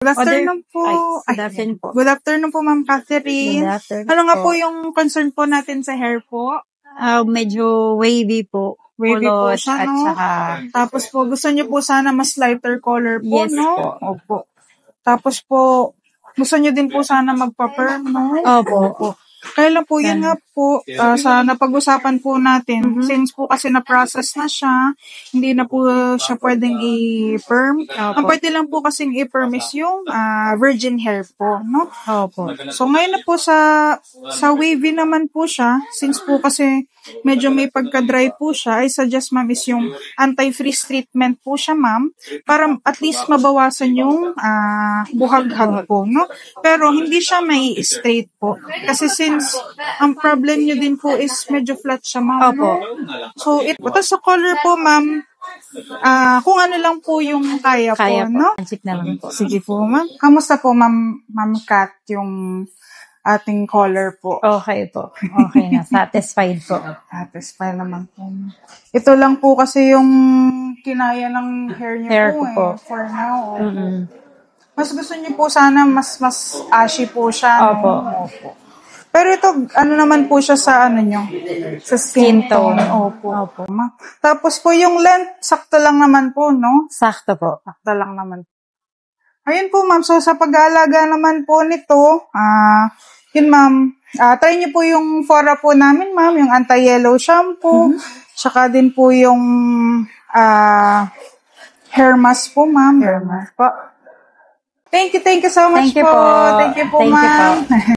Good afternoon po. Good afternoon po. Good afternoon po, Ma'am Catherine. Good afternoon Ano nga po. po yung concern po natin sa hair po? Medyo wavy po. Wavy po Kulot siya, at no? saka, Tapos po, gusto niyo po sana mas lighter color po, Yes no? po. Opo. Tapos po, gusto niyo din po sana magpa-perm, no? Opo. Kailan po, yun nga po, sa napag-usapan po natin, since po kasi na-process na siya, hindi na po siya pwedeng i-perm. Ang pwede lang po kasing i-perm is yung virgin hair po, no? Opo. So, ngayon na po sa wavy naman po siya, since po kasi medyo may pagka-dry po siya, I suggest ma'am is yung anti-freeze treatment po siya ma'am, para at least mabawasan yung buhaghag po, no? Pero hindi siya may straight po. Kasi since ang problem nyo din po is medyo flat siya ma'am, no? So, tapos sa color po ma'am, kung ano lang po yung kaya po, no? Check na lang po. Sige po ma'am. Kamusta po ma'am Kat yung ating color po? Okay po. Okay na. Satisfied po. Satisfied naman po. Ito lang po kasi yung kinaya ng hair niyo po, for now. Mas gusto niyo po sana mas ashy po siya. Opo. Pero ito, ano naman po siya sa ano nyo? Sa skin tone. Opo. Tapos po yung length, sakto lang naman po, no? Sakto po. Sakto lang naman. Ayun po, ma'am. So, sa pag-aalaga naman po nito, yun, ma'am. Try niyo po yung Fora po namin, ma'am. Yung anti-yellow shampoo. Tsaka din po yung hair mask po, ma'am. Hair mask po. Thank you so much po. Thank you po, ma'am.